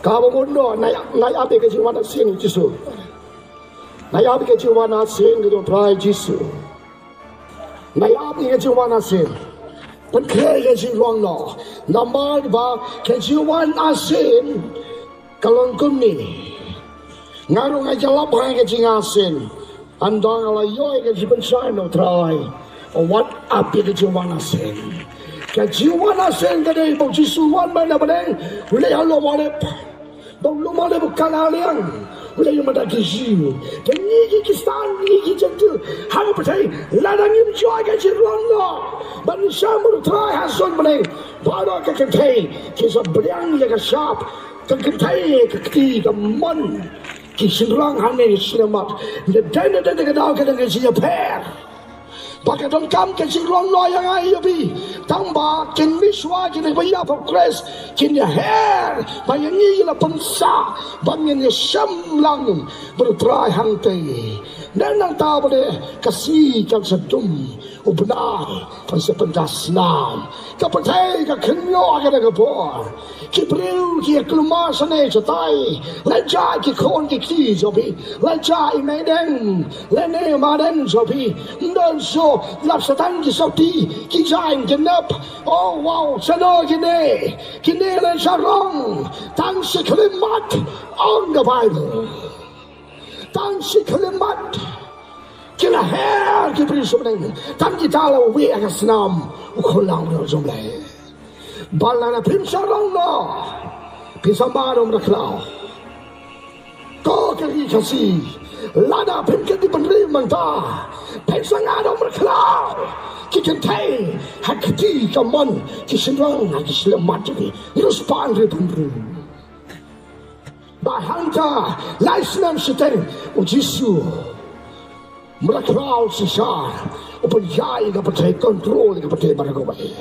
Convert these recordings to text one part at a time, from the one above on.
Kau mundo naik api ke jiwa nasin Yesus. Naik api ke jiwa nasin itu try Yesus. Naik api ke jiwa nasin. Penkerja ke jiwa no. Nama ba ke jiwa nasin kalau kuni. Ngarung aja lapang ke jiwa nasin. Andang ala yoi ke jiwa nasin no try. What api ke jiwa nasin. Ke jiwa nasin ke deh bau Yesus wan mana berdeng. Boleh halau malep. Belum ada bukan aliang, boleh yang ada gizi. Dan ni kisah ni jentul, hanya percaya ladang ini jual gaji ronda. Bangsa murai hasil boleh, baru kekentai kisah beriang yang kesap, kekentai kekti keman, kisah orang hanya selamat. Dan kedau kedang kisah per. Pakai dongkam ke silong lo yang ayo bi tambah kin miswa kin bayar progress kin ya hair bayar ni la pensa bangin ya syamlang bertrai hantai dan nang tahu deh kasih kan sedum benar pasal pendaslam kapatai ka kenyo aga ga por ki breu ki kluma sane chatai laja ki khon ki ki jobi laja I meden lene maden jobi ndon so lap satan ki soti ki jain genap oh wow sano kine le sharong tang si klimat on the Bible tang si klimat kila her ki beri sebenarnya tang kita la we aga senam ukolang no jomlai balana pimsarong no pisambarom na klau ko kali kasi lada pimke di penri manta pisangadom na klau kikentai hakti kaman kisenrang kislemat ni respond penri bahanta laisnam Suting ujisu merakau sisar upayai ka patay kontrol ka patay baragaway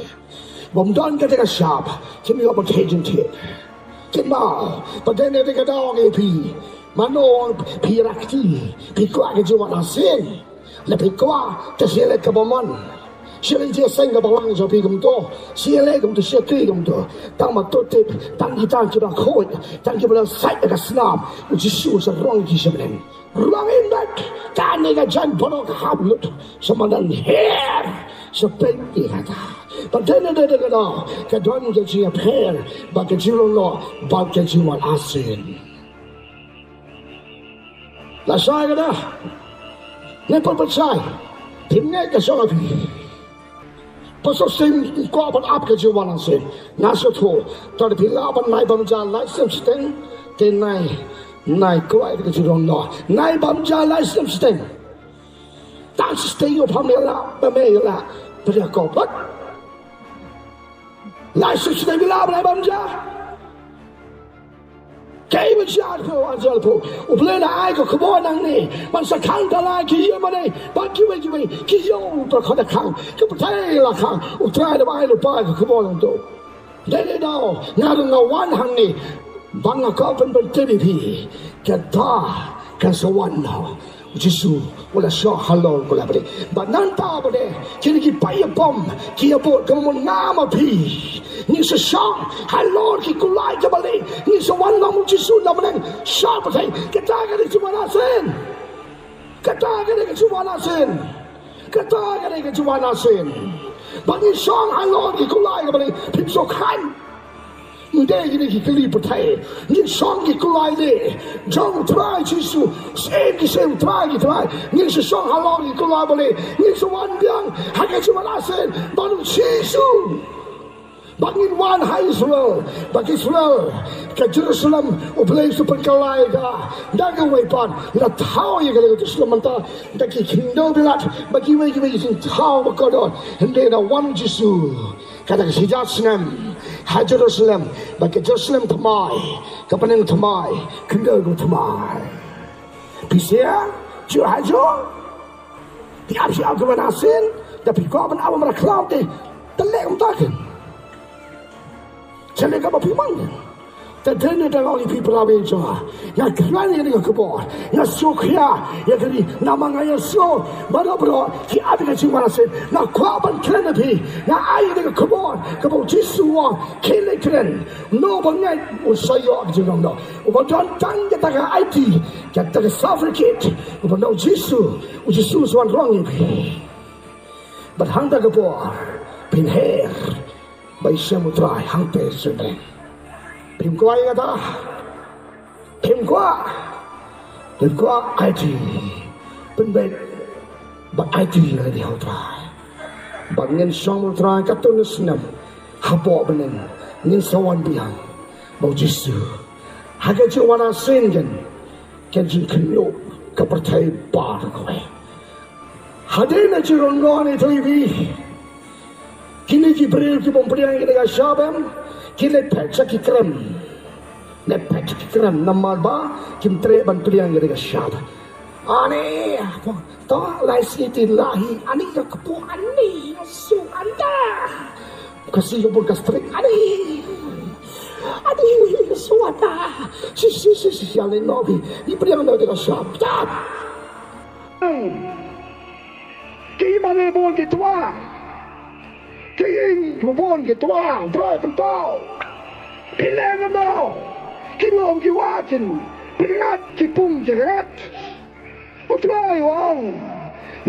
bomdan ka teka shop kimi ka patay jintit kima patay na teka daw ang pi mano pirakti pikwa ka jiwa nasin na pikwa tasile ka baman sila dia sengga balang so pi kumto sila kumto sila kri kumto tang matotip tang kita kita khoi tang kita sai ka snam ujisu sa rong ki sebelen Rangin dat, kani ka jan bono ka hablut, samadan her, sepengi kata. Patena de kada, kadon ka siya her, baka jirong lo, baka jiwan asin. Lasay ka na, nepapasay, timnay ka sa labi. Pasosim ko apan ap ka jiwan asin, nasa to, tada pilaban may bamjan, laisam Suting, tinay, nai kuai ke jirong no nai bam jala Suting tan Suting yo pamela pamela pada ko pat lai Suting bila bam ja kai ma ja ko ajal po uble na ai ko kbo nang ni man sa khang ta lai ki ye ma nei ba ki we ki yo to kha da khang ke patai la khang u trai da bai Lupa ko kbo nang to dai dao nga nga wan hang ni bang kau pun berterima kata kasawan Yesus wala syah halal kula bade bananta bade kini ki paya bom ki abot kamu nama pi ni sesang halal ki kulai jabale ni sawan namu Yesus namen syah bade kata kali cuma nasen kata kali cuma nasen bagi syah halal ki kulai jabale pipsokan Ndai ni kili patai, ni song ki kulai le, jong try Yesus, sem try, ni song halong ki kulai boleh, ni sewan biang, hanya cuma nasen, baru Yesus, bangin wan hai Israel, bagi Israel, ke Jerusalem, uplay super kalai ka, dagang wepan, la tau ye kalau Jerusalem manta, daki kingdom bilat, bagi sing tau bakodon, hende na wan Yesus. Kata sejak senam hai Jerusalem bagi Jerusalem temai kepening temai kendal go temai bisa chưa hai jo tiap siap ke manasin tapi kau pun awam raklau te telek umtakan celek apa pimang The dinner that only people are in Joa. Ya Granny in the Kabor. Ya Sokia. Ya Granny. Namanga ya so. Madabro. He added you want to say. Now Quaban Kennedy. Now I in the Kabor. Kabo Jisua. Killikren. No one night will say you up to them. But don't get the IT. Get the suffragette. But no Jisu. Which is one wrong. But Handa Gabor. Pin hair. By Samutrai. Hante Sudden. Phim qua người ta phim qua IT bên bên bậc IT là điều tra bậc nhân song tra các tôn nó sinh học bộ bên nhân song an biang bảo Giêsu hai cái chuyện mà sinh cái chuyện kinh nghiệm các bậc thầy ba rồi hai đứa này chỉ còn ngon này thôi vì kini ki beri ki pemberian kita syabam kile pecah ki krem ne pecah ki krem nama ba kim tre ban pemberian kita syabam ani to lai siti lahi ani ka kepu ani su anda kasih pun kastrik ani suata si yang nobi di pemberian kita syabam gimana boleh ditua jing mabon ke tuang try pentau pilang mo kilong kiwatin pingat kipung jerat utray wang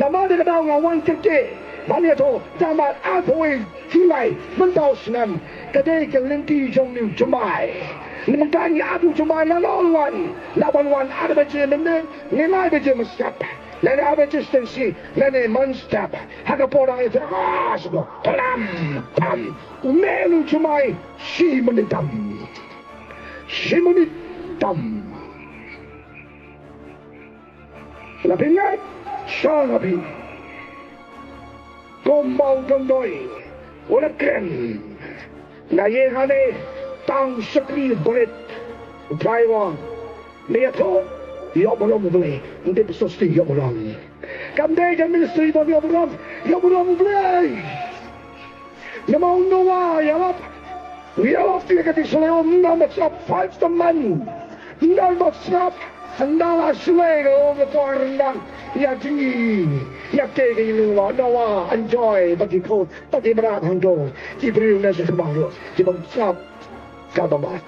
nama de kadang ngawang tete mania to jamat athoi hilai mentau senam kadai ke lenti jong niu jumai nemang iathuh jumai la lawan lawan ada baca nemne nilai baca masyap Lene abe distansi, lene manstap. Haga porang itu asgo. Tam. Umelu cumai si menitam. Lapingat, sangapi. Gombau gondoi. Ulaken. Na yehane tang sekri berit. Taiwan. Liato. Yobolong beli, hindi besosti yobolong. Kamday kan ministry of yobolong beli. Namang nawa yalap, yalap tiga kati seleom namat sap 5 teman. Namat sap, nala selego betul rendang. Ya tinggi, ya kege iluwa nawa enjoy bagi kau, bagi berat hando. Jibril nasi kebanglo, jibang sap katamat.